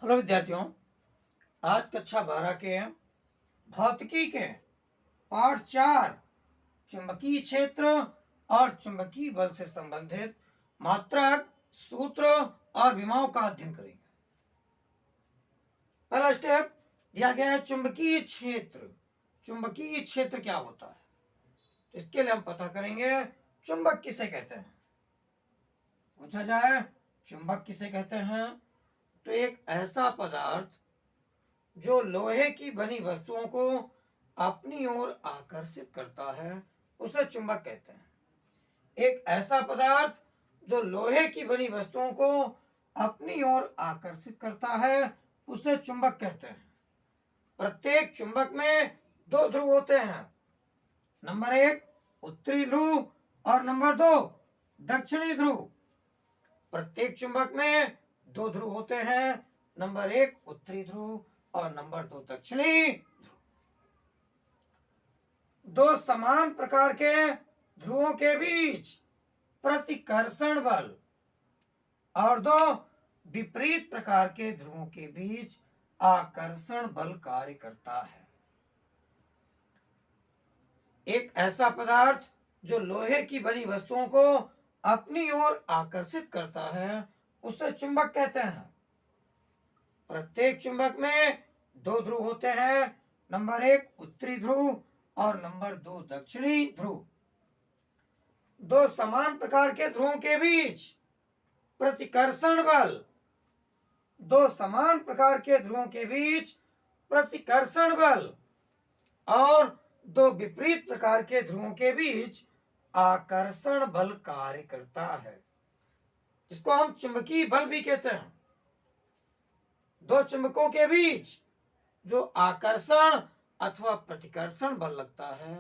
Hello विद्यार्थियों, आज कक्षा 12 के भौतिकी के पाठ 4 चुंबकीय क्षेत्र और चुंबकीय बल से संबंधित मात्रक, सूत्र और विमाओं का अध्ययन करेंगे। पहला स्टेप दिया गया है चुंबकीय क्षेत्र। चुंबकीय क्षेत्र क्या होता है, तो इसके लिए हम पता करेंगे चुंबक किसे कहते हैं। पूछा जाए चुंबक किसे कहते हैं, तो एक ऐसा पदार्थ जो लोहे की बनी वस्तुओं को अपनी ओर आकर्षित करता है उसे चुंबक कहते हैं। एक ऐसा पदार्थ जो लोहे की बनी वस्तुओं को अपनी ओर आकर्षित करता है उसे चुंबक कहते हैं। प्रत्येक चुंबक में दो ध्रुव होते हैं, नंबर 1 उत्तरी ध्रुव और नंबर 2 दक्षिणी ध्रुव। प्रत्येक चुंबक में दो ध्रुव होते हैं, नंबर 1 उत्तरी ध्रुव और नंबर 2 दक्षिणी ध्रुव। दो समान प्रकार के ध्रुवों के बीच प्रतिकर्षण बल और दो विपरीत प्रकार के ध्रुवों के बीच आकर्षण बल कार्य करता है। एक ऐसा पदार्थ जो लोहे की बनी वस्तुओं को अपनी ओर आकर्षित करता है उसे चुंबक कहते हैं। प्रत्येक चुंबक में दो ध्रुव होते हैं, नंबर 1 उत्तरी ध्रुव और नंबर 2 दक्षिणी ध्रुव। दो समान प्रकार के ध्रुवों के बीच प्रतिकर्षण बल, दो समान प्रकार के ध्रुवों के बीच प्रतिकर्षण बल और दो विपरीत प्रकार के ध्रुवों के बीच आकर्षण बल कार्य करता है, जिसको हम चुंबकीय बल भी कहते हैं। दो चुंबकों के बीच जो आकर्षण अथवा प्रतिकर्षण बल लगता है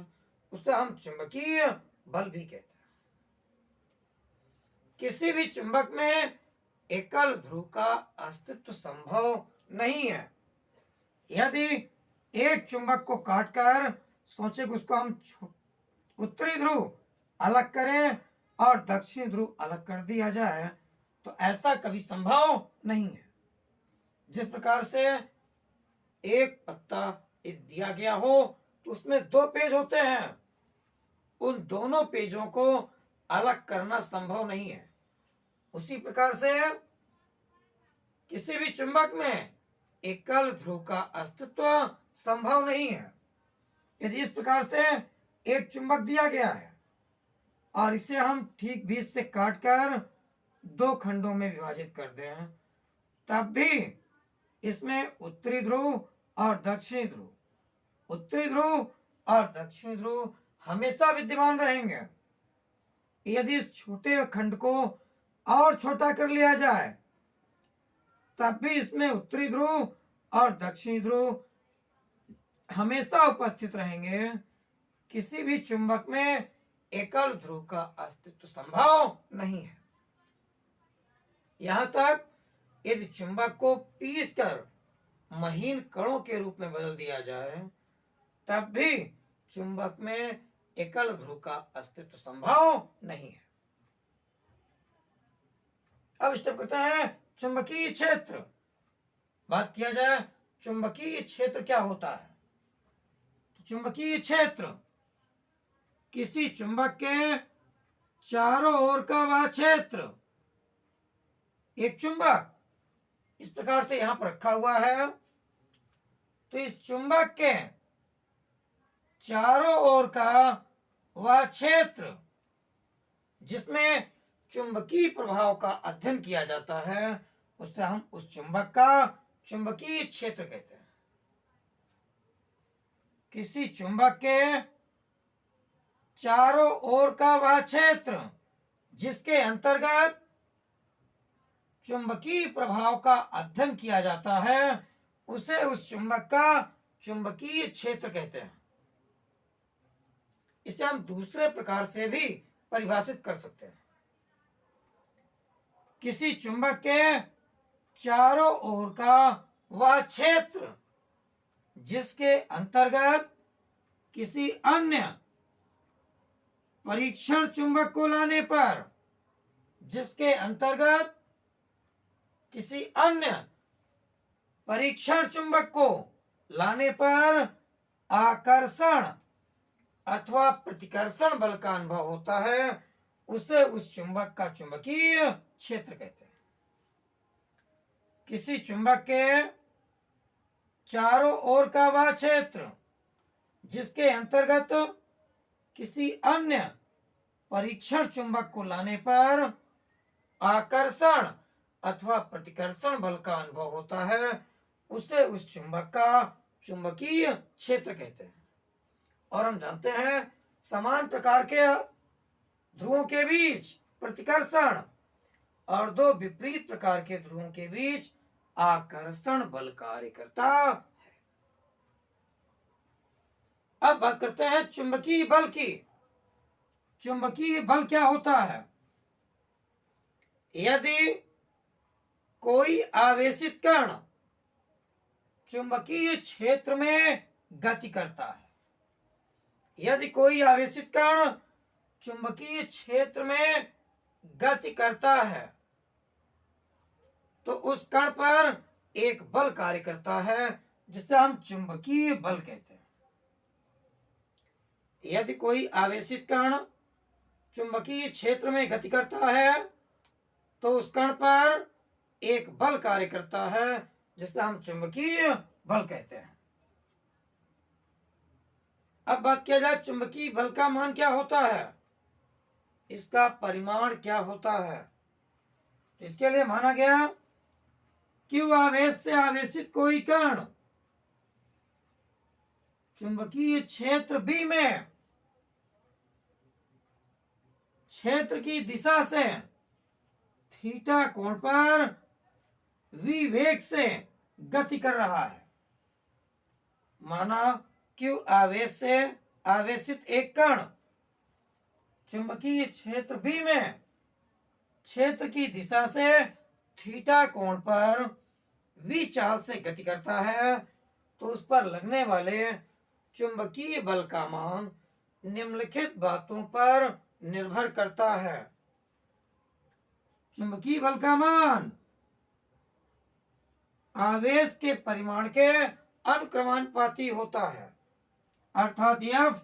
उसे हम चुंबकीय बल भी कहते हैं। किसी भी चुंबक में एकल ध्रुव का अस्तित्व संभव नहीं है। यदि एक चुंबक को काटकर सोचे कि उसको हम उत्तरी ध्रुव अलग करें और दक्षिणी ध्रुव अलग कर दिया जाए तो ऐसा कभी संभव नहीं है। जिस प्रकार से एक पत्ता दिया गया हो तो उसमें दो पेज होते हैं, उन दोनों पेजों को अलग करना संभव नहीं है। उसी प्रकार से किसी भी चुंबक में एकल ध्रुव का अस्तित्व संभव नहीं है। यदि इस प्रकार से एक चुंबक दिया गया है और इसे हम ठीक बीच से काटकर दो खंडों में विभाजित कर दें तब भी इसमें उत्तरी ध्रुव और दक्षिणी ध्रुव, उत्तरी ध्रुव और दक्षिणी ध्रुव हमेशा विद्यमान रहेंगे। यदि इस छोटे खंड को और छोटा कर लिया जाए तब भी इसमें उत्तरी ध्रुव और दक्षिणी ध्रुव हमेशा उपस्थित रहेंगे। किसी भी चुंबक में एकल ध्रुव का अस्तित्व संभव नहीं है। यहां तक यदि चुंबक को पीसकर महीन कणों के रूप में बदल दिया जाए तब भी चुंबक में एकल ध्रुव का अस्तित्व संभव नहीं है। अब स्टेप करते हैं चुंबकीय क्षेत्र। बात किया जाए चुंबकीय क्षेत्र क्या होता है। चुंबकीय क्षेत्र किसी चुंबक के चारों ओर का वह क्षेत्र। एक चुंबक इस प्रकार से यहां पर रखा हुआ है तो इस चुंबक के चारों ओर का वह क्षेत्र जिसमें चुंबकीय प्रभाव का अध्ययन किया जाता है उससे हम उस चुंबक का चुंबकीय क्षेत्र कहते हैं। किसी चुंबक के चारों ओर का वह क्षेत्र जिसके अंतर्गत चुंबकीय प्रभाव का अध्ययन किया जाता है उसे उस चुंबक का चुंबकीय क्षेत्र कहते हैं। इसे हम दूसरे प्रकार से भी परिभाषित कर सकते हैं। किसी चुंबक के चारों ओर का वह क्षेत्र जिसके अंतर्गत किसी अन्य परीक्षण चुंबक को लाने पर, जिसके अंतर्गत किसी अन्य परीक्षण चुंबक को लाने पर आकर्षण अथवा प्रतिकर्षण बल का अनुभव होता है, उसे उस चुंबक का चुंबकीय क्षेत्र कहते हैं। किसी चुंबक के चारों ओर का वह क्षेत्र जिसके अंतर्गत किसी अन्य परीक्षण चुंबक को लाने पर आकर्षण अथवा प्रतिकर्षण बल का अनुभव होता है, उसे उस चुंबक का चुंबकीय क्षेत्र कहते हैं। और हम जानते हैं समान प्रकार के ध्रुवों के बीच प्रतिकर्षण और दो विपरीत प्रकार के ध्रुवों के बीच आकर्षण बल कार्य करता है। अब बात करते हैं चुंबकीय बल की। चुंबकीय बल क्या होता है? यदि कोई आवेशित कण चुंबकीय क्षेत्र में गति करता है, यदि कोई आवेशित कण चुंबकीय क्षेत्र में गति करता है, तो उस कण पर एक बल कार्य करता है जिसे हम चुंबकीय बल कहते हैं। यदि कोई आवेशित कण चुंबकीय क्षेत्र में गति करता है तो उस कण पर एक बल कार्य करता है जिसे हम चुंबकीय बल कहते हैं। अब बात किया जाए चुंबकीय बल का मान क्या होता है, इसका परिमाण क्या होता है। इसके लिए माना गया Q आवेश से आवेशित कोई कण चुंबकीय क्षेत्र B में क्षेत्र की दिशा से थीटा कोण पर V वेग से गति कर रहा है। माना Q आवेश से आवेशित एक कण चुंबकीय क्षेत्र B में क्षेत्र की दिशा से थीटा कोण पर V चाल से गति करता है, तो उस पर लगने वाले चुंबकीय बल का मान निम्नलिखित बातों पर निर्भर करता है। चुंबकीय बल का मान आवेश के परिमाण के अनुक्रमानुपाती होता है, अर्थात F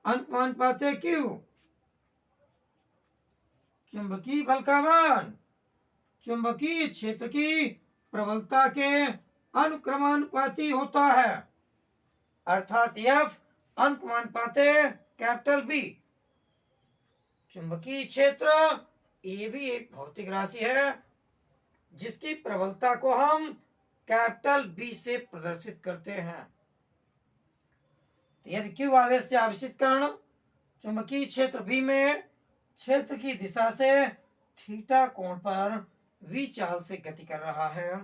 अनुपाते Q। चुंबकीय बल का मान चुंबकीय क्षेत्र की प्रबलता के अनुक्रमानुपाती होता है, अर्थात F अनुपाते कैपिटल B। चुंबकीय क्षेत्र ये भी एक भौतिक राशि है जिसकी प्रबलता को हम कैपिटल B से प्रदर्शित करते हैं। यदि Q आवेश से आवेशित कण चुंबकीय क्षेत्र B में क्षेत्र की दिशा से थीटा कोण पर V चाल से गति कर रहा है,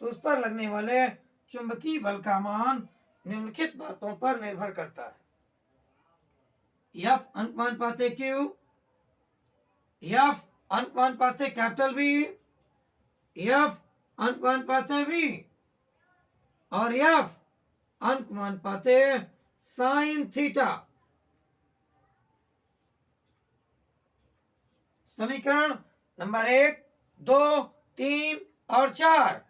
तो उस पर लगने वाले चुंबकीय बल का मान निम्नलिखित बातों पर निर्भर करता है। F अनुपाते Q, F अनुपाते कैपिटल B, F अनुपाते V और F अनुपाते साइन थीटा। समीकरण नंबर 1, 2, 3 और 4,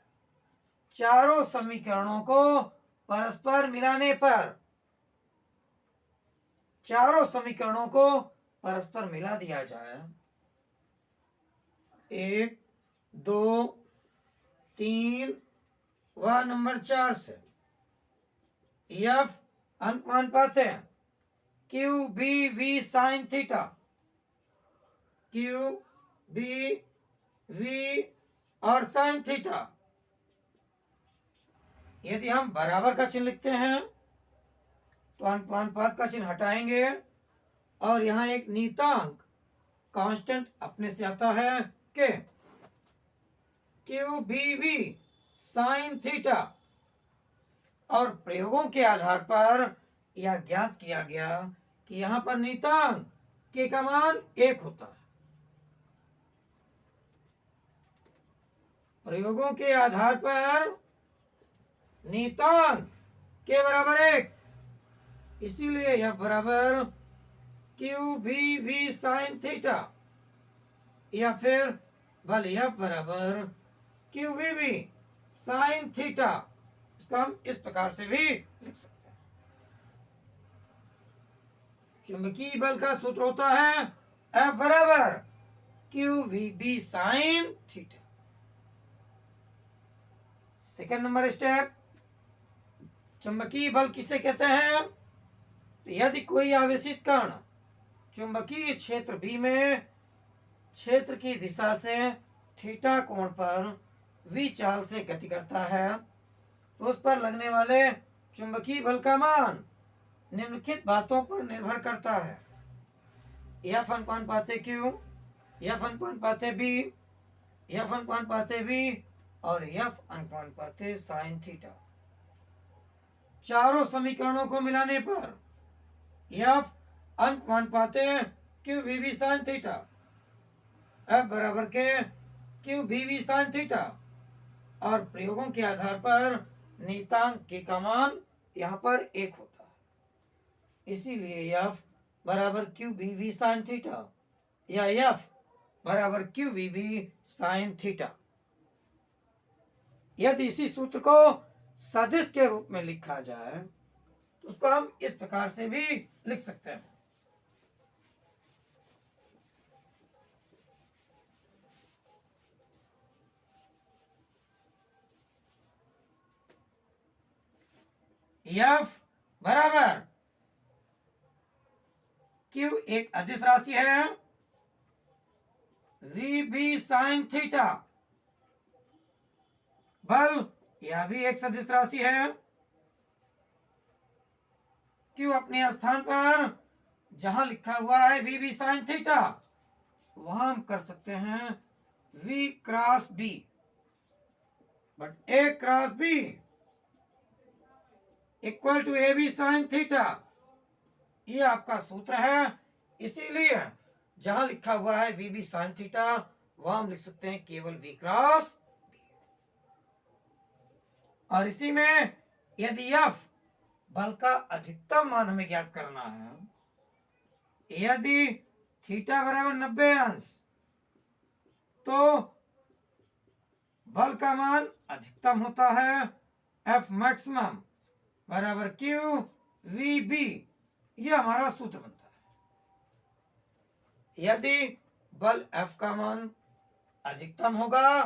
चारों समीकरणों को परस्पर मिलाने पर, चारों समीकरणों को परस्पर मिला दिया जाए। 1, 2, 3 व नंबर 4 से F अनुपात है Q B V sine theta, Q B V और साइन थीटा। यदि हम बराबर का चिन्ह लिखते हैं तो अनुपात का चिन्ह हटाएंगे और यहाँ एक नियतांक कांस्टेंट अपने से आता है कि Q B V sine theta. और प्रयोगों के आधार पर यह ज्ञात किया गया कि यहाँ पर नियतांक K का मान 1 होता है। प्रयोगों के आधार पर नियतांक K बराबर 1, इसीलिए यह बराबर Q B V sign theta या फिर बल F बराबर Q B V sine theta उसको हम इस प्रकार से भी लिख सकते हैं। चुंबकीय बल का सूत्र होता है F बराबर QVB sine theta. Second number step, चुंबकीय बल किसे कहते हैं? तो यदि कोई आवेशित कण चुंबकीय क्षेत्र B में क्षेत्र की दिशा से थीटा कोण पर v चाल से गति करता है तो उस पर लगने वाले चुंबकीय बल का मान निम्नलिखित बातों पर निर्भर करता है। F अनुपाते Q, F अनुपाते B, F अनुपाते V और F अनुपाते साइन थीटा। चारों समीकरणों को मिलाने पर F अनुपाते QVB sine theta, F बराबर के QVB साइन थीटा और प्रयोगों के आधार पर नियतांक के का मान यहाँ पर 1 होता है। इसीलिए F बराबर QVB साइन थीटा या F बराबर QVB साइन थीटा। यदि इसी सूत्र को सदिश के रूप में लिखा जाए तो उसको हम इस प्रकार से भी लिख सकते हैं। F बराबर Q एक अदिश राशि है, VB साइन थीटा, बल यह भी एक सदिश राशि है। Q अपने स्थान पर जहां लिखा हुआ है VB साइन थीटा वहां हम कर सकते हैं V cross B, but A cross B equal to AB sine theta, ये आपका सूत्र है। इसीलिए जहां लिखा हुआ है VB साइन थीटा वहां हम लिख सकते हैं केवल V क्रॉस B। और इसी में यदि F बल का अधिकतम मान हमें ज्ञात करना है, यदि थीटा बराबर 90 अंश तो बल का मान अधिकतम होता है F मैक्सिमम बराबर QVB, यह हमारा सूत्र बनता है। यदि बल F का मान अधिकतम होगा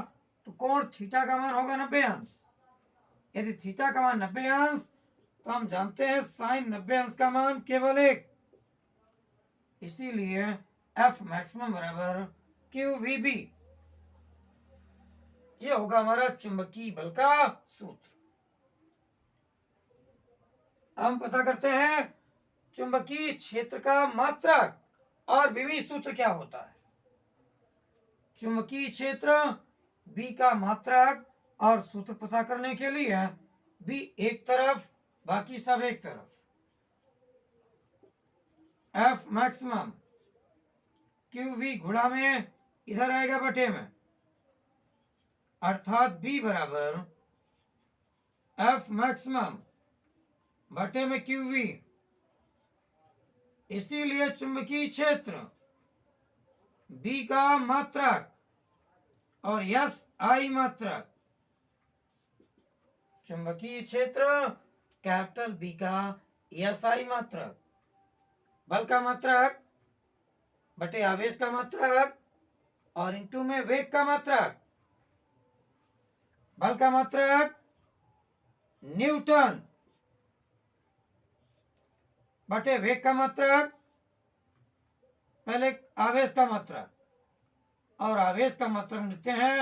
तो कोण थीटा का मान होगा 90 अंश। यदि थीटा का मान 90 अंश तो हम जानते हैं साइन 90 अंश का मान केवल 1, इसीलिए F मैक्सिमम बराबर QVB, यह होगा हमारा चुंबकीय बल का सूत्र। हम पता करते हैं चुंबकीय क्षेत्र का मात्रक और विभव सूत्र क्या होता है। चुंबकीय क्षेत्र B का मात्रक और सूत्र पता करने के लिए B एक तरफ बाकी सब एक तरफ, F मैक्सिमम QV गुणा में इधर आएगा बटे में, अर्थात B बराबर F मैक्सिमम बटे में QV। इसीलिए चुंबकीय क्षेत्र B का मात्रक और SI मात्रक, चुंबकीय क्षेत्र कैपिटल B का SI मात्रक, बल का मात्रक बटे आवेश का मात्रक और इंटू में वेग का मात्रक। बल का मात्रक न्यूटन बटे वेग का मात्रक, पहले आवेश का मात्रक और आवेश का मात्रक लिखते हैं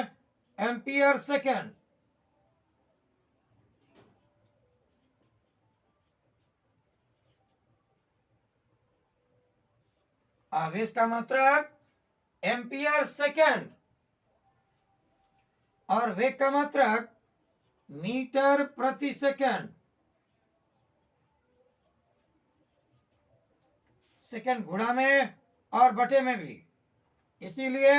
एम्पियर सेकेंड। आवेश का मात्रक एम्पियर सेकेंड और वेग का मात्रक मीटर प्रति सेकेंड। सेकेंड गुणा में और बटे में भी, इसीलिए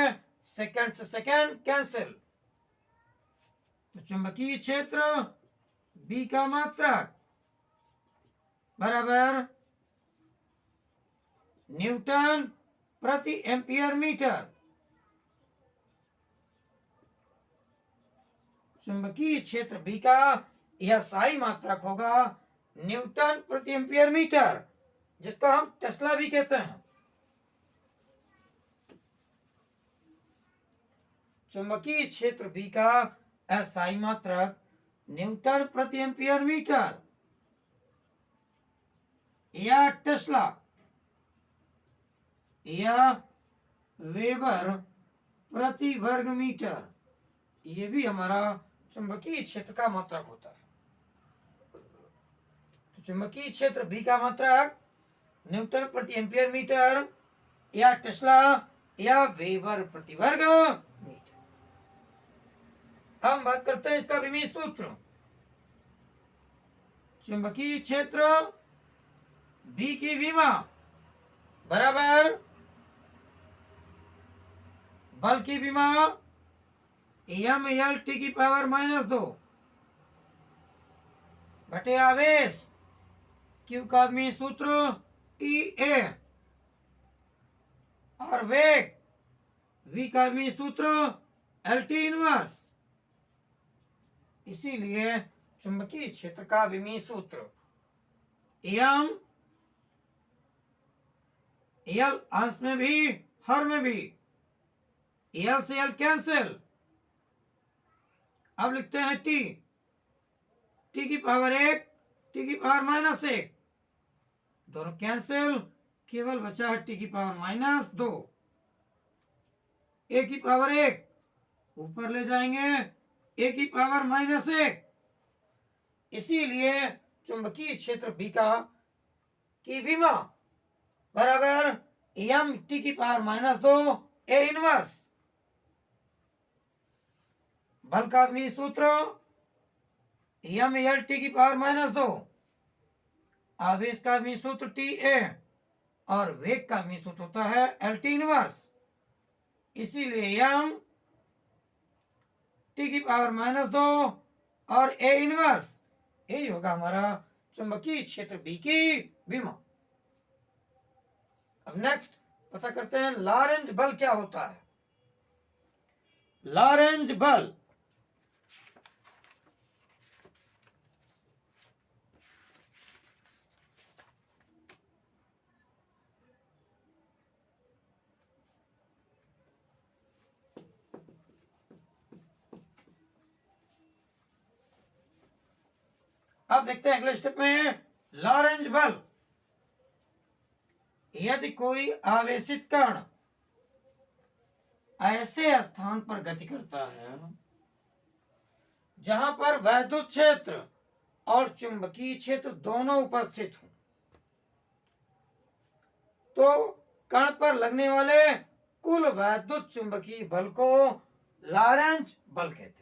सेकेंड से सेकेंड कैंसिल। तो चुंबकीय क्षेत्र B का मात्रक बराबर न्यूटन प्रति एम्पियर मीटर। चुंबकीय क्षेत्र B का यह साई मात्रक होगा न्यूटन प्रति एम्पियर मीटर, जिसको हम टेस्ला भी कहते हैं। चुंबकीय क्षेत्र B का अस्थायी मात्रक न्यूटन प्रति एम्पियर मीटर या टेस्ला या वेबर प्रति वर्ग मीटर, ये भी हमारा चुंबकीय क्षेत्र का मात्रक होता है। तो चुंबकीय क्षेत्र B का मात्रक न्यूटन प्रति एम्पियर मीटर या टेस्ला या वेबर प्रति वर्ग मीटर। हम बात करते हैं इसका विमीय सूत्र। चुंबकीय क्षेत्र B की विमा बराबर बल की विमा mL T की पावर -2 बटे आवेश Q का विमीय सूत्र TA और वेग V का विमीय सूत्र LT इनवर्स। इसीलिए चुंबकीय क्षेत्र का विमीय सूत्र M L अंश में भी हर में भी, L से L कैंसिल, अब लिखते हैं T की पावर 1 T की पावर -1, दोनों कैंसिल, केवल बचा है T की पावर -2, A की पावर 1 ऊपर ले जाएंगे A की पावर -1। इसीलिए चुंबकीय क्षेत्र B की विमा बराबर m T की पावर -2 A इनवर्स। बल का विमीय सूत्र mL T की पावर -2, आवेश का विमीय सूत्र TA और वेग का विमीय सूत्र होता है LT इनवर्स। इसीलिए m T की पावर -2 और A इनवर्स, यही होगा हमारा चुंबकीय क्षेत्र B की विमा। अब नेक्स्ट पता करते हैं लॉरेंज बल क्या होता है। लॉरेंज बल अब देखते हैं अगले स्टेप में लॉरेंज बल। यदि कोई आवेशित कण ऐसे स्थान पर गति करता है जहां पर वैद्युत क्षेत्र और चुंबकीय क्षेत्र दोनों उपस्थित हों, तो कण पर लगने वाले कुल वैद्युत चुंबकीय बल को लॉरेंज बल कहते हैं।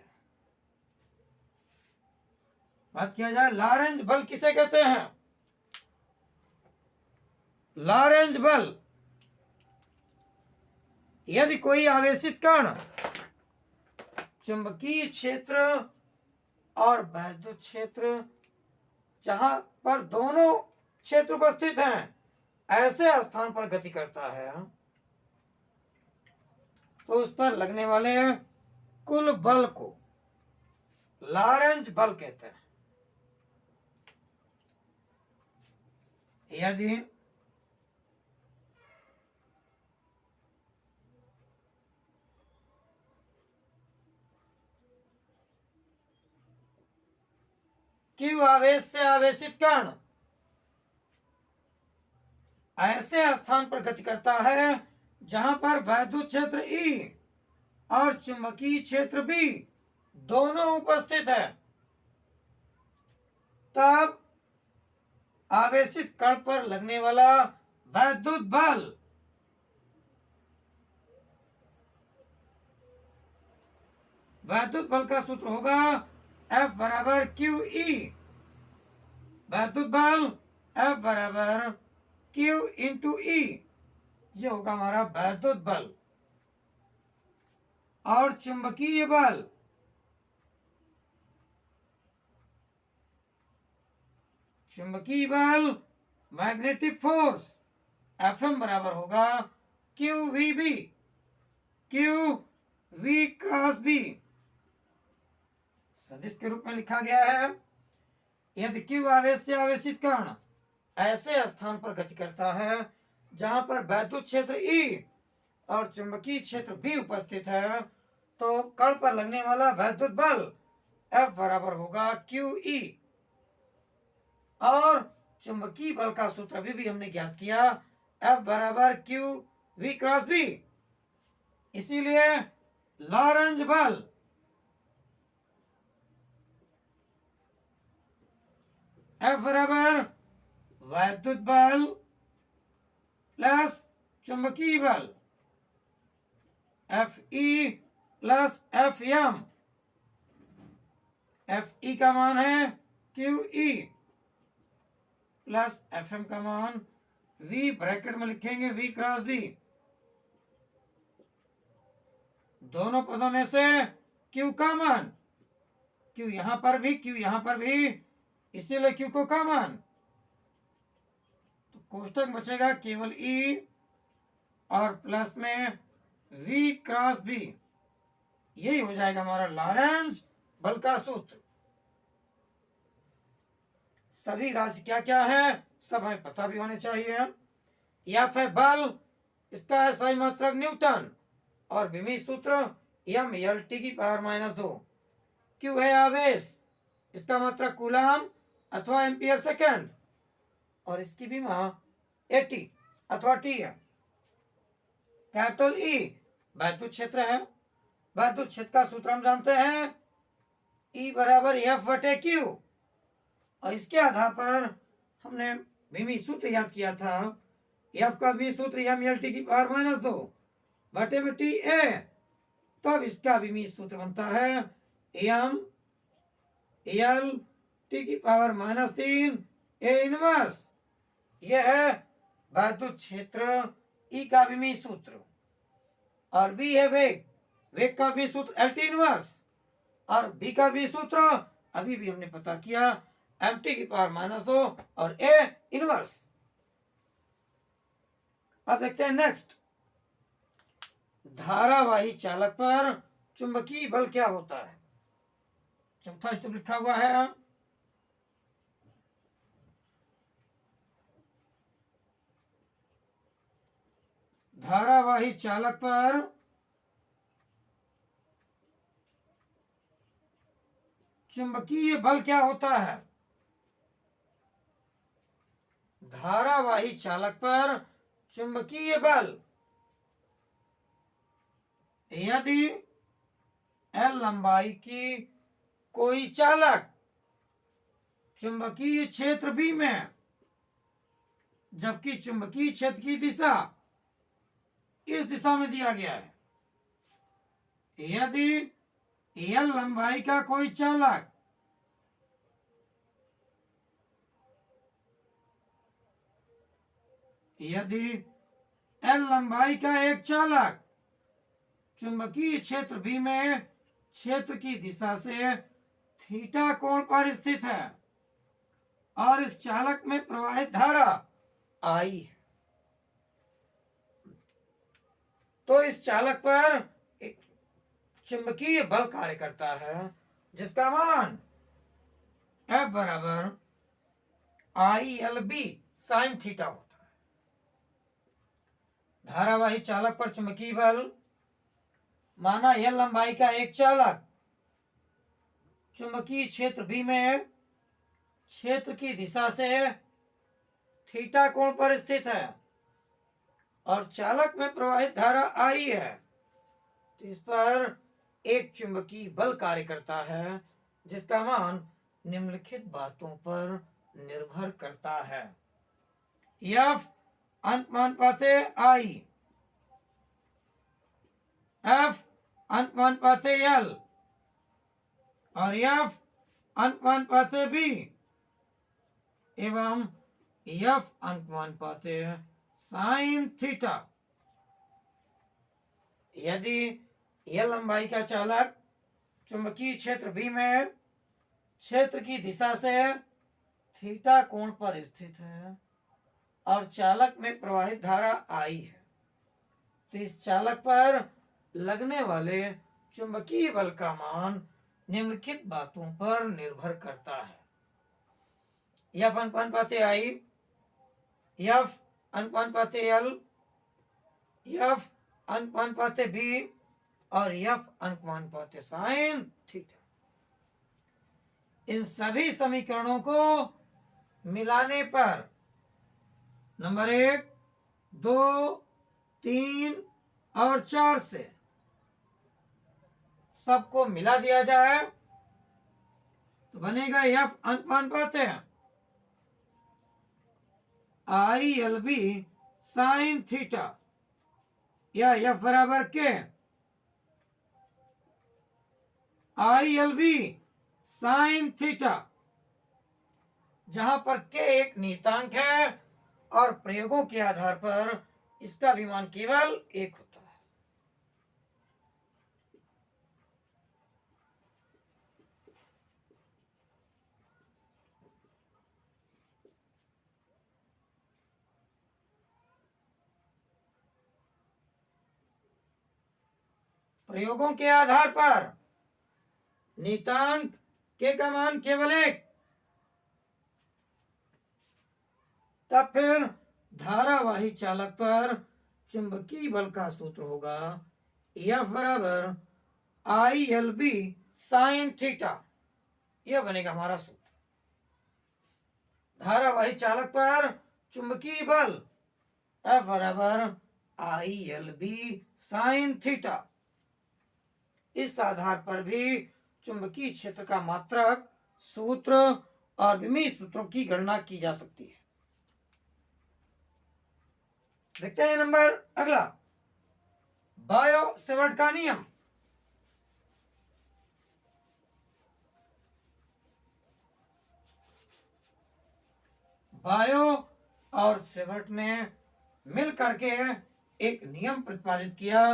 बात किया जाए लॉरेंज बल किसे कहते हैं। लॉरेंज बल, यदि कोई आवेशित कण चुंबकीय क्षेत्र और वैद्युत क्षेत्र जहां पर दोनों क्षेत्र उपस्थित हैं ऐसे स्थान पर गति करता है, तो उस पर लगने वाले कुल बल को लॉरेंज बल कहते हैं। यदि Q आवेश से आवेशित कण ऐसे स्थान पर गति करता है जहां पर वैद्युत क्षेत्र E और चुंबकीय क्षेत्र B दोनों उपस्थित है, तब आवेशित कण पर लगने वाला वैद्युत बल का सूत्र होगा F बराबर QE। वैद्युत बल F बराबर Q इंटू E, ये होगा हमारा वैद्युत बल। और चुंबकीय बल मैग्नेटिक फोर्स Fm बराबर होगा QVB, QV क्रॉस B, सदिश के रूप में लिखा गया है यदि Q आवेश से आवेशित कण ऐसे स्थान पर गति करता है जहां पर वैद्युत क्षेत्र E और चुंबकीय क्षेत्र B उपस्थित है, तो कण पर लगने वाला वैद्युत बल F बराबर होगा QE। और चुंबकीय बल का सूत्र अभी भी हमने ज्ञात किया, F बराबर Q V क्रॉस B। इसीलिए लॉरेंज बल F बराबर वैद्युत बल प्लस चुंबकीय बल Fe प्लस Fm। Fe का मान है QE प्लस Fm का मान V ब्रैकेट में लिखेंगे V क्रॉस B। दोनों पदों में से Q का मान, Q यहां पर भी, Q यहां पर भी, इसीलिए Q को कॉमन, तो कोष्टक बचेगा केवल E और प्लस में V क्रॉस B। यही हो जाएगा हमारा लॉरेंज बल का सूत्र। सभी राशि क्या क्या है सब हमें पता भी होने चाहिए। F है बल, इसका है सही मात्रक न्यूटन और विमीय सूत्र m/L⁻²। Q है आवेश, इसका मात्रक कूलम अथवा एम्पियर सेकेंड और इसकी भी AT अथवा T है। कैपिटल E वैद्युत क्षेत्र है, वैद्युत क्षेत्र का सूत्र हम जानते हैं E बराबर F/Q और इसके आधार पर हमने विमीय सूत्र याद किया था। F का विमीय सूत्र m/L⁻²/T A, तब इसका विमीय सूत्र बनता है m/L⁻³ A इनवर्स। यह है वैद्युत क्षेत्र E का विमीय सूत्र। और V है वेग, वेग का विमीय सूत्र LT इनवर्स और B का विमीय सूत्र अभी भी हमने पता किया m⁻² और A इनवर्स। अब देखते हैं नेक्स्ट, धारावाही चालक पर चुंबकीय बल क्या होता है। चौथा स्टेप लिखा हुआ है, धारावाही चालक पर चुंबकीय बल क्या होता है। धारावाही चालक पर चुंबकीय बल, यदि L लंबाई की कोई चालक चुंबकीय क्षेत्र B में, जबकि चुंबकीय क्षेत्र की दिशा इस दिशा में दिया गया है, यदि L लंबाई का कोई चालक यदि L लंबाई का एक चालक चुंबकीय क्षेत्र B में क्षेत्र की दिशा से थीटा कोण पर स्थित है और इस चालक में प्रवाहित धारा I है, तो इस चालक पर एक चुंबकीय बल कार्य करता है जिसका मान F बराबर ILB साइन थीटा होता है। धारावाही चालक पर चुंबकीय बल, माना L लंबाई का एक चालक चुंबकीय क्षेत्र B में क्षेत्र की दिशा से थीटा कोण पर स्थित है और चालक में प्रवाहित धारा I है, तो इस पर एक चुंबकीय बल कार्य करता है जिसका मान निम्नलिखित बातों पर निर्भर करता है। F अनुपाते I, F अनुपाते L और F अनुपाते B एवं F अनुपाते साइन थीटा। यदि L लंबाई का चालक चुंबकीय क्षेत्र B में क्षेत्र की दिशा से थीटा कोण पर स्थित है और चालक में प्रवाहित धारा I है, तो इस चालक पर लगने वाले चुंबकीय बल का मान निम्नलिखित बातों पर निर्भर करता है। एफ अनुपाते आई, एफ अनुपाते एल, एफ अनुपाते बी और एफ अनुपाते साइन थीटा। इन सभी समीकरणों को मिलाने पर नंबर 1, 2, 3 और 4 से सबको मिला दिया जाए तो बनेगा एफ अनुपाते I L B sine theta, या एफ बराबर K I L B sine theta, जहां पर के एक नियतांक है और प्रयोगों के आधार पर इसका भी मान केवल 1 होता है। प्रयोगों के आधार पर नियतांक के का मान केवल 1, तब फिर धारावाही चालक पर चुंबकीय बल का सूत्र होगा एफ बराबर I L B sine theta. यह बनेगा हमारा सूत्र। धारावाही चालक पर चुंबकीय बल एफ बराबर I L B sine theta. इस आधार पर भी चुंबकीय क्षेत्र का मात्रक सूत्र और विमीय सूत्रों की गणना की जा सकती है। देखते हैं नंबर अगला, बायो सेवर्ट का नियम। बायो और सेवर्ट ने मिल करके एक नियम प्रतिपादित किया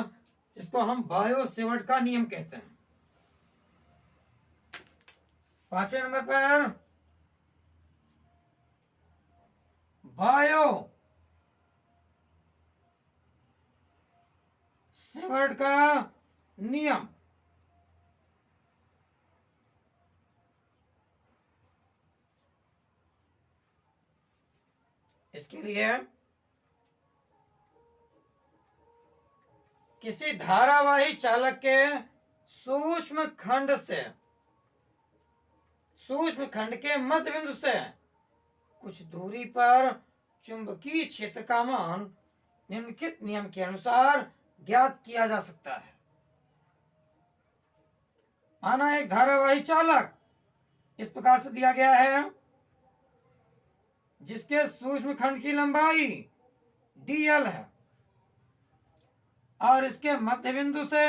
जिसको हम बायो सेवर्ट का नियम कहते हैं। 5वें नंबर पर बायो सेवर्ट का नियम। इसके लिए किसी धारावाही चालक के सूक्ष्म खंड के मध्य बिंदु से कुछ दूरी पर चुंबकीय क्षेत्र का मान निम्नलिखित नियम के अनुसार ज्ञात किया जा सकता है। माना एक धारावाही चालक इस प्रकार से दिया गया है, जिसके सूक्ष्म खंड की लंबाई dl है और इसके मध्य बिंदु से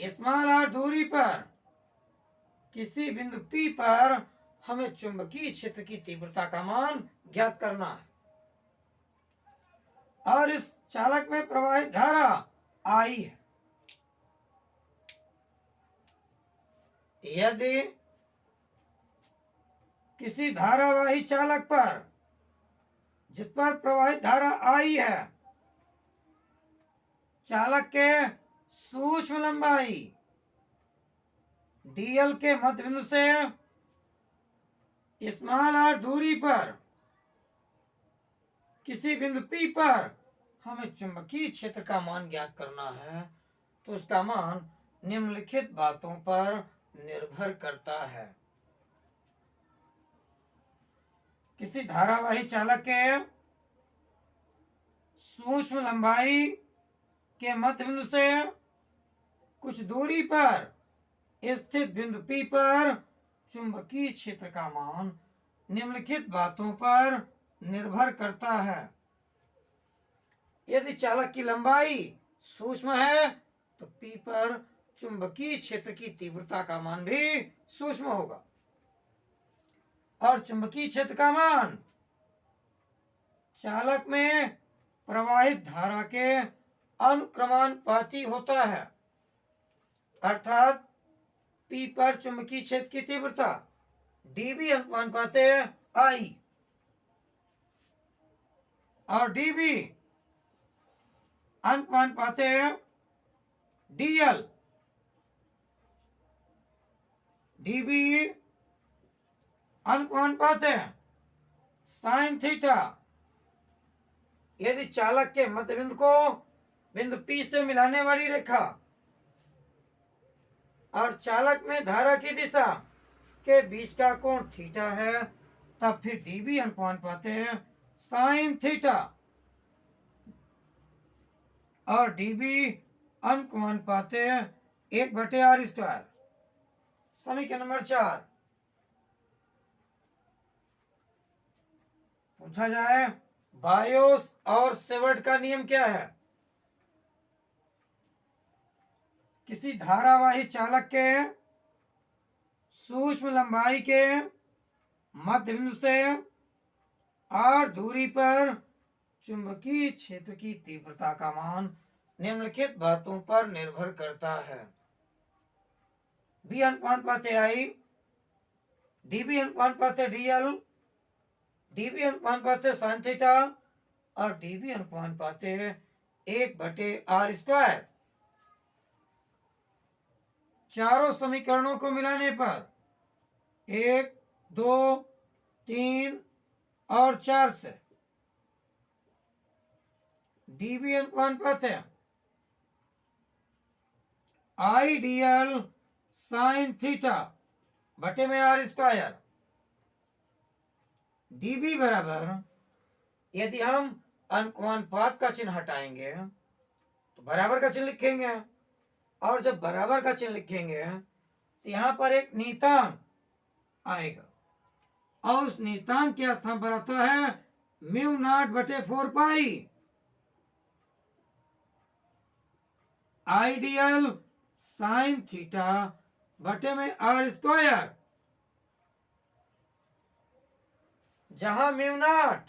स्मॉल r दूरी पर किसी बिंदु P पर हमें चुंबकीय क्षेत्र की तीव्रता का मान ज्ञात करना है और इस चालक में प्रवाहित धारा I है। यदि किसी धारावाही चालक पर जिस पर प्रवाहित धारा I है, चालक के सूक्ष्म लंबाई dl के मध्य बिंदु से स्मॉल r दूरी पर किसी बिंदु P पर हमें चुंबकीय क्षेत्र का मान ज्ञात करना है, तो उसका मान निम्नलिखित बातों पर निर्भर करता है। किसी धारावाही चालक के सूक्ष्म लंबाई के मध्य बिंदु से कुछ दूरी पर स्थित बिंदु P पर चुंबकीय क्षेत्र का मान निम्नलिखित बातों पर निर्भर करता है। यदि चालक की लंबाई सूक्ष्म है तो P पर चुंबकीय क्षेत्र की तीव्रता का मान भी सूक्ष्म होगा और चुंबकीय क्षेत्र का मान चालक में प्रवाहित धारा के अनुक्रमानुपाती होता है। अर्थात P पर चुंबकीय क्षेत्र की तीव्रता dB अनुपाते I और dB अनुपाते डीबी अनुपात है साइन थीटा। यदि चालक के मध्य बिंदु को बिंदु P से मिलाने वाली रेखा और चालक में धारा की दिशा के बीच का कोण थीटा है, तब फिर डीबी अनुपात है साइन थीटा और डीबी अनुपात है 1/r²। समीकरण नंबर 4 पूछा जाए बायोस और सेवर्ट का नियम क्या है। किसी धारावाही चालक के सूक्ष्म लंबाई के मध्य बिंदु से r दूरी पर चुंबकीय क्षेत्र की तीव्रता का मान निम्नलिखित बातों पर निर्भर करता है। बी अनुपात आई, डीबी अनुपात डीएल, डीबी अनुपात साइन थीटा और डीबी अनुपात 1/r²। चारों समीकरणों को मिलाने पर 1, 2, 3 और 4 से डीबी अनुपात है आईडीएल साइन थीटा बटे में r²। डीबी बराबर, यदि हम अनुपात का चिन्ह हटाएंगे तो बराबर का चिन्ह लिखेंगे, और जब बराबर का चिन्ह लिखेंगे तो यहाँ पर एक नियतांक आएगा और उस नियतांक के स्थान पर आता है μ0/4 आइडियल साइन थीटा बटे में r², जहां μ0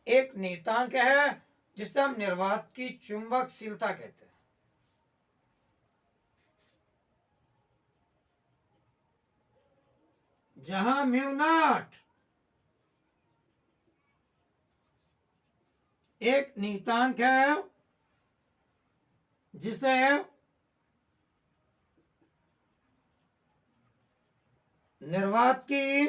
एक नियतांक है जिसे हम निर्वात की चुंबकशीलता कहते हैं। जहां μ0 एक नियतांक है जिसे निर्वात की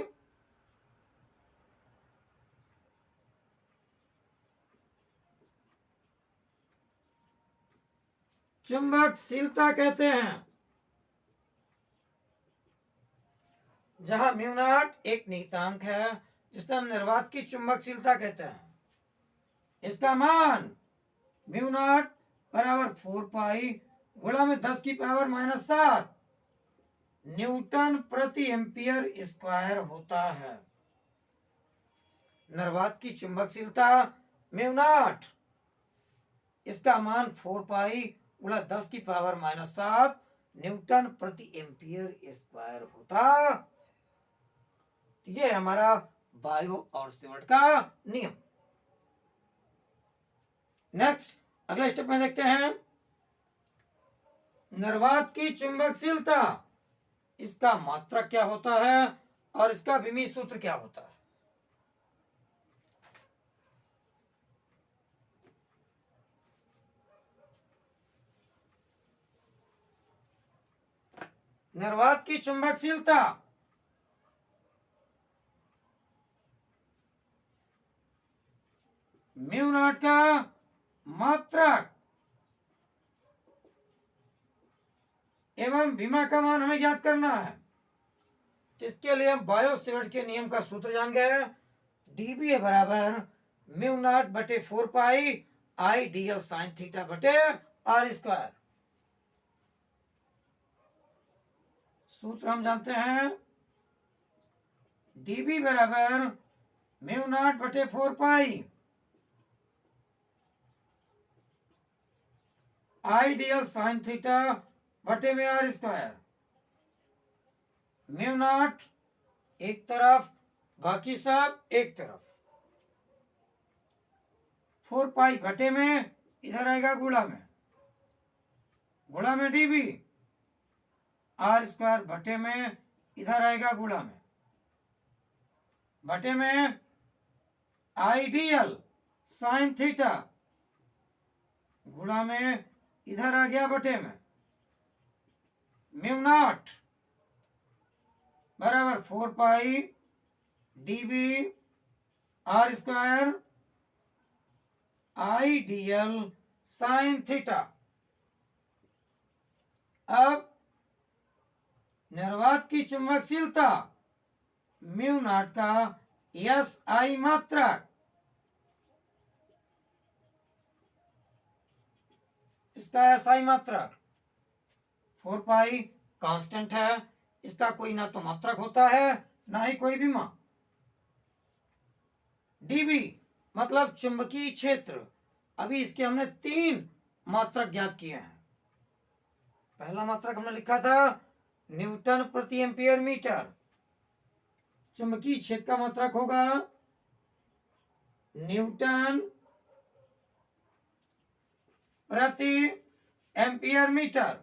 चुंबकशीलता कहते हैं। जहां μ0 एक नियतांक है जिसे हम निर्वात की चुंबकशीलता कहते हैं, इसका मान μ0 बराबर 4 गुणा में 10⁻⁻7 न्यूटन प्रति एम्पियर स्क्वायर होता है। निर्वात की चुंबकशीलता μ0, इसका मान 4 गुणा 10⁻⁻7 न्यूटन प्रति एम्पियर स्क्वायर होता। ये हमारा बायो और सेवर्ट का नियम। नेक्स्ट अगले स्टेप में देखते हैं निर्वात की चुंबकशीलता, इसका मात्रक क्या होता है और इसका विमीय सूत्र क्या होता है। निर्वात की चुंबकशीलता μ0 का मात्रक एवं विमा का मान हमें ज्ञात करना है। इसके लिए हम बायो सेवर्ट के नियम का सूत्र जान गए। डीबी बराबर μ0/4 आईडीएल साइन थीटा बटे r²। सूत्र हम जानते हैं, डीबी बराबर μ0/4 आइडियल साइन थीटा बटे में r²। μ0 एक तरफ बाकी सब एक तरफ, 4 घटे में इधर आएगा गुणा में डीबी, r² बटे में इधर आएगा गुणा में बटे में आइडियल साइन थीटा गुणा में इधर आ गया बटे में μ0 बराबर 4 पाई dv r स्क्वायर आई dl साइन थीटा। अब निर्वात की चुंबकशीलता म्यू नॉट का एस आई मात्रक, इसका एस आई मात्रक 4 पाई कांस्टेंट है, इसका कोई ना तो मात्रक होता है ना ही कोई विमा। डीबी मतलब चुंबकीय क्षेत्र। अभी इसके हमने 3 मात्रक ज्ञात किए हैं। पहला मात्रक हमने लिखा था न्यूटन प्रति एम्पियर मीटर। चुंबकीय क्षेत्र का मात्रक होगा न्यूटन प्रति एम्पियर मीटर।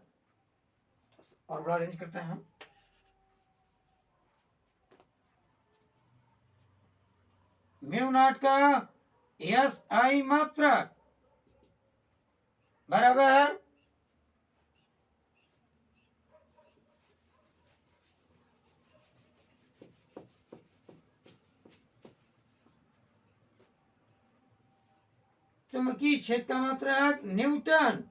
और बड़ा रेंज करते हैं हम। म्यू नॉट का एस आई मात्रक बराबर चुंबकीय क्षेत्र का मात्रक न्यूटन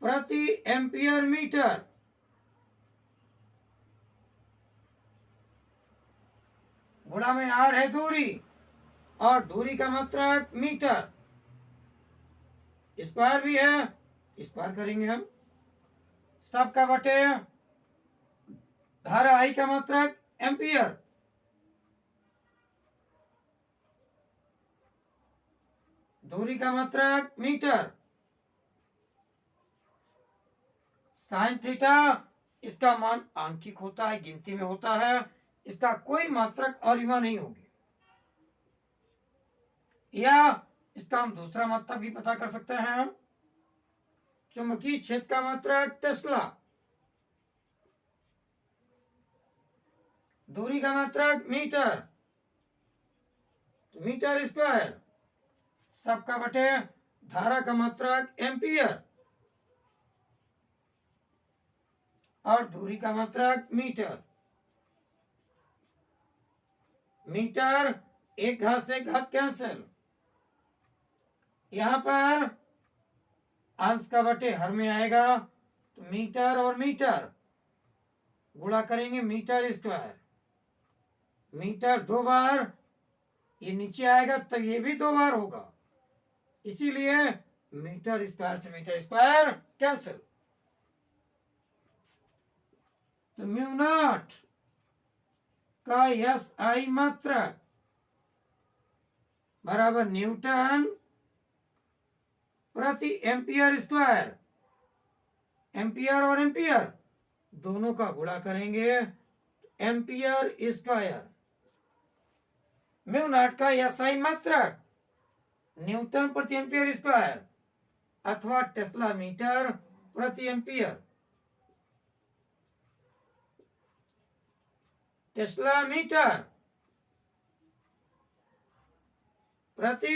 प्रति एम्पियर मीटर गुणा में आर है दूरी और दूरी का मात्रक मीटर, स्क्वायर भी है, स्क्वायर करेंगे हम। सबका बटे धारा आई का मात्रक एम्पियर, दूरी का मात्रक मीटर, साइन थीटा इसका मान आंशिक होता है, गिनती में होता है, इसका कोई मात्रक और विमा नहीं होगी। या इसका हम दूसरा मात्रक भी पता कर सकते हैं। चुंबकीय क्षेत्र का मात्रक टेस्ला, दूरी का मात्रक मीटर, मीटर स्क्वायर, सबका बटे धारा का मात्रक एम्पियर और दूरी का मात्रक मीटर। मीटर एक घात से घात कैंसिल, यहां पर अंश का बटे हर में आएगा तो मीटर और मीटर गुणा करेंगे मीटर स्क्वायर। मीटर 2 बार ये नीचे आएगा तो ये भी 2 बार होगा, इसीलिए मीटर स्क्वायर से मीटर स्क्वायर कैंसिल। तो म्यू नॉट का एस आई मात्रक बराबर न्यूटन प्रति एम्पियर स्क्वायर, एम्पियर और एम्पियर दोनों का गुणा करेंगे एम्पियर स्क्वायर। म्यू नॉट का एस आई मात्रक न्यूटन प्रति एम्पियर स्क्वायर अथवा टेस्ला मीटर प्रति एम्पियर। टेस्ला मीटर प्रति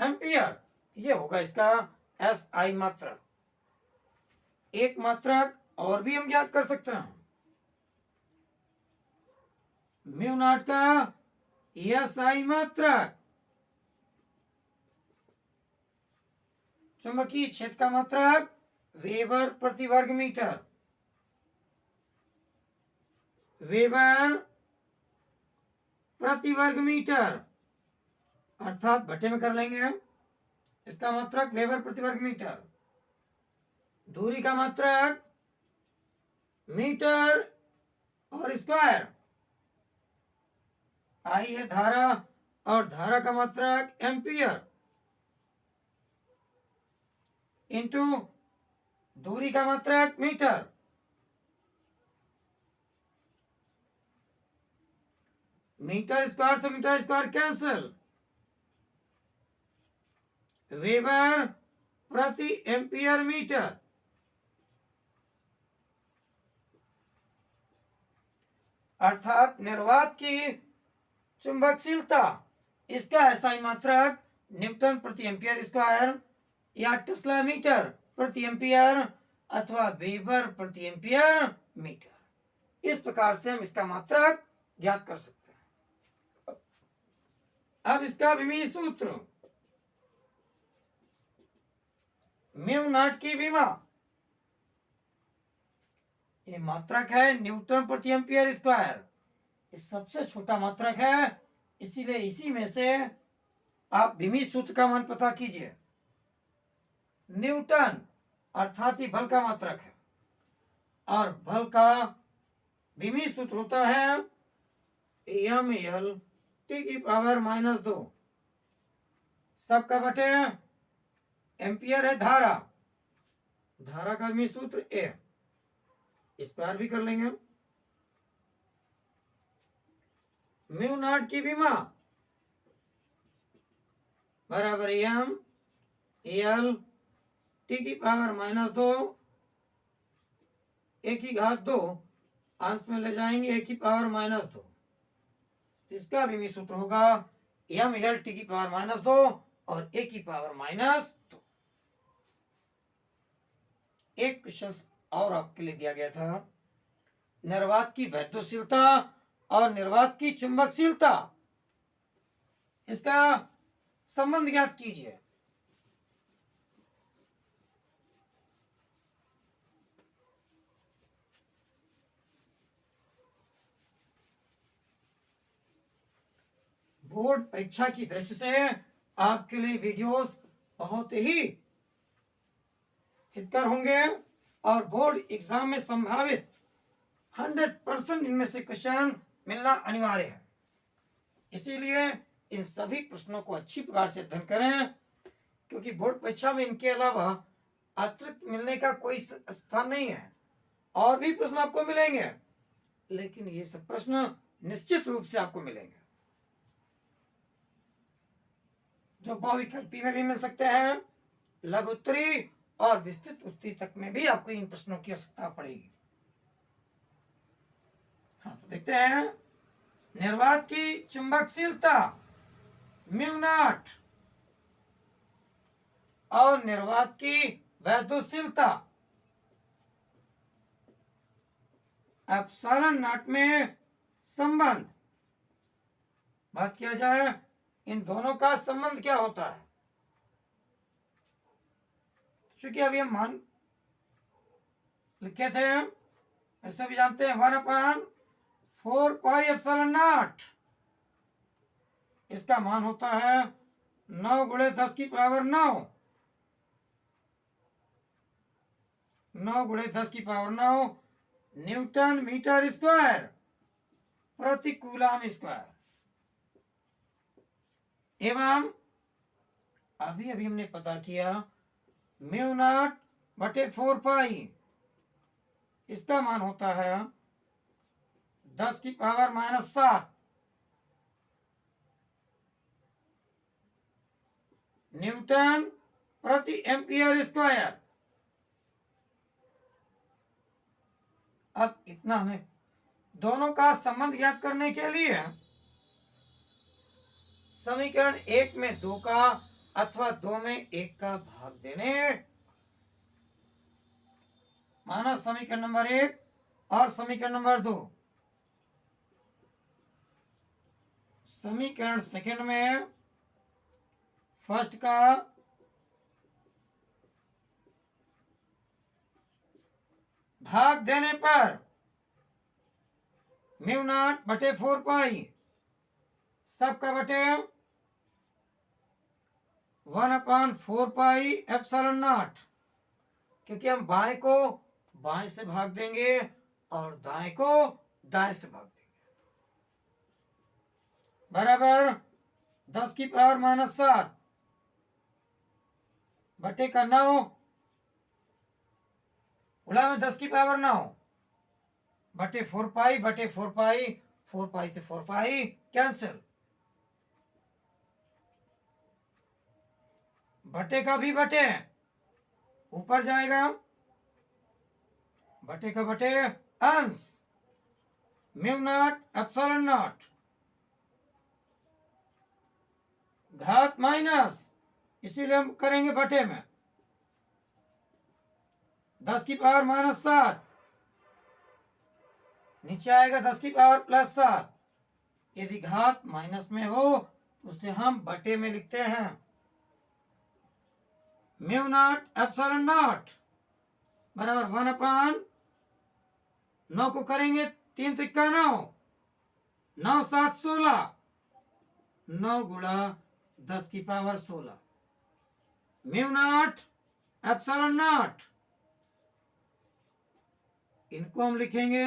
एम्पियर ये होगा इसका एस आई मात्रक। एक मात्रक और भी हम ज्ञात कर सकते हैं। म्यू नॉट का एस आई मात्रक चुंबकीय क्षेत्र का मात्रक वेबर प्रति वर्ग मीटर, वेबर प्रति वर्ग मीटर अर्थात बटे में कर लेंगे हम। इसका मात्रक वेबर प्रति वर्ग मीटर, दूरी का मात्रक मीटर और स्क्वायर, आई है धारा और धारा का मात्रक एम्पियर इंटू दूरी का मात्रक मीटर, मीटर स्क्वायर से मीटर स्क्वायर कैंसिल, वेबर प्रति एम्पियर मीटर। अर्थात निर्वात की चुंबकशीलता इसका एसआई मात्रक न्यूटन प्रति एम्पियर स्क्वायर या टेस्ला मीटर प्रति एम्पियर अथवा वेबर प्रति एम्पियर मीटर। इस प्रकार से हम इसका मात्रक ज्ञात कर सकते हैं। अब इसका विमीय सूत्र, म्यू नॉट की विमा, ये मात्रक है न्यूटन प्रति एम्पियर स्क्वायर, ये सबसे छोटा मात्रक है, इसीलिए इसी में से आप विमीय सूत्र का मान पता कीजिए। न्यूटन अर्थात ही बल का मात्रक है, और बल का विमीय सूत्र होता है एम एल टी की पावर -2, सबका बटे एम्पियर है धारा, धारा का विमीय सूत्र ए, स्क्वायर भी कर लेंगे। म्यू नॉट की विमा बराबर एम एल टी की पावर -2, ए की घात 2, अंश में ले जाएंगे ए की पावर -2, इसका विमीय सूत्र होगा एम एल टी की पावर -2 और ए की पावर -2। एक क्वेश्चन और आपके लिए दिया गया था, निर्वात की वैद्युतशीलता और निर्वात की चुंबकशीलता, इसका संबंध ज्ञात कीजिए। बोर्ड परीक्षा की दृष्टि से आपके लिए वीडियोस बहुत ही हितकर होंगे, और बोर्ड एग्जाम में संभावित 100% इनमें से क्वेश्चन मिलना अनिवार्य है। इसीलिए इन सभी प्रश्नों को अच्छी प्रकार से अध्ययन करें, क्योंकि बोर्ड परीक्षा में इनके अलावा अतिरिक्त मिलने का कोई स्थान नहीं है। और भी प्रश्न आपको मिलेंगे, लेकिन ये सब प्रश्न निश्चित रूप से आपको मिलेंगे, जो बहुविकल्पी में भी मिल सकते हैं, लघु उत्तरी और विस्तृत उत्तरी तक में भी आपको इन प्रश्नों की आवश्यकता पड़ेगी। हाँ, तो देखते हैं निर्वात की चुंबकशीलता म्यू नॉट और निर्वात की वैद्युतशीलता एप्सिलॉन नॉट में संबंध। बात किया जाए इन दोनों का संबंध क्या होता है, क्योंकि अभी हम मान लिखे थे, ऐसे भी जानते हैं 1/4 पाई एप्सिलॉन नॉट, इसका मान होता है 9 × 10 की पावर 9, 9 × 10 की पावर 9 न्यूटन मीटर स्क्वायर प्रति कूलम स्क्वायर। एवं अभी अभी हमने पता किया म्यू नॉट बटे 4 पाई, इसका मान होता है 10 की पावर -7 न्यूटन प्रति एम्पियर स्क्वायर। अब इतना हमें दोनों का संबंध ज्ञात करने के लिए समीकरण 1 में 2 का अथवा 2 में 1 का भाग देने, माना समीकरण नंबर 1 और समीकरण नंबर 2, समीकरण सेकंड में फर्स्ट का भाग देने पर म्यू नॉट बटे 4 पाई, सबका बटे 1/4 पाई एप्सिलॉन नॉट, क्योंकि हम बाएं को बाएं से भाग देंगे और दाएं को दाएं से भाग देंगे, बराबर 10 की पावर -7 बटे का 9 गुणा में 10 की पावर 9 बटे 4 पाई बटे 4 पाई, 4 पाई से 4 पाई कैंसिल, बटे का भी बटे ऊपर जाएगा, बटे का बटे अंश म्यू नॉट एप्सिलॉन नॉट घात माइनस, इसीलिए हम करेंगे बटे में 10 की पावर -7 नीचे आएगा 10 की पावर प्लस 7। यदि घात माइनस में हो तो उसे हम बटे में लिखते हैं। म्यू नॉट एप्सिलॉन नॉट बराबर 1/9 को करेंगे 3 त्रिका 9, 9 7 16, 9 गुणा 10 की power 16। Mu naught epsilon not, इनको हम लिखेंगे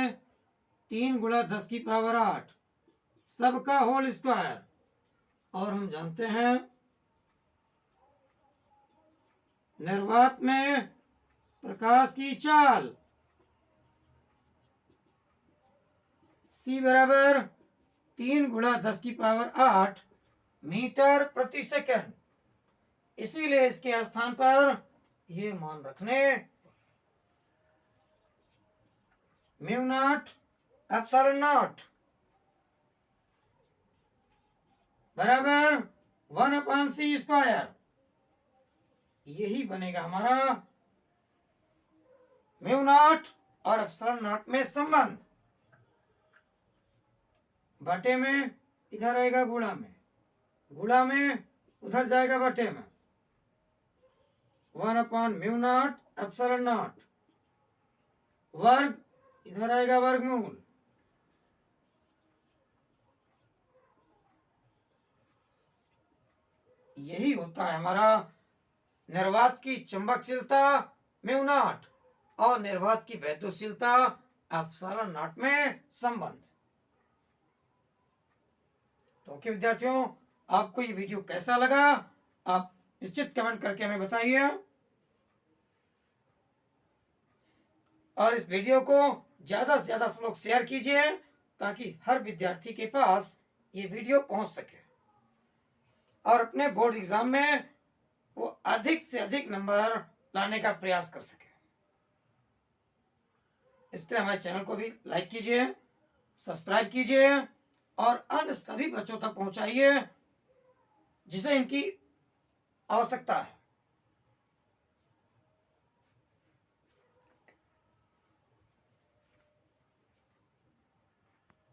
3 गुणा 10 की पावर 8 सबका होल स्क्वायर। और हम जानते हैं निर्वात में प्रकाश की चाल C बराबर 3 गुणा 10 की पावर 8 मीटर प्रति सेकंड। इसीलिए इसके स्थान पर ये मान रखने म्यू नॉट एप्सिलॉन नॉट बराबर 1/c²। यही बनेगा हमारा म्यू नॉट और एप्सिलॉन नॉट में संबंध। बटे में इधर आएगा गुणा में, गुणा में उधर जाएगा बटे में। 1/म्यू नॉट एप्सिलॉन नॉट, वर्ग इधर आएगा वर्गमूल। यही होता है हमारा निर्वात की चुंबकशीलता म्यू नॉट और निर्वात की वैद्युतशीलता एप्सिलॉन नॉट में संबंध। तो ओके विद्यार्थियों, आपको ये वीडियो कैसा लगा आप निश्चित कमेंट करके हमें बताइए। और इस वीडियो को ज़्यादा से ज़्यादा लोग शेयर कीजिए ताकि हर विद्यार्थी के पास ये वीडियो पहुंच सके और अपने बोर्ड एग्जाम में वो अधिक से अधिक नंबर लाने का प्रयास कर सके। इसलिए हमारे चैनल को भी लाइक कीजिए, सब्सक्राइब कीजिए और अन्य सभी बच्चों तक पहुंचाइए जिसे इनकी आवश्यकता है।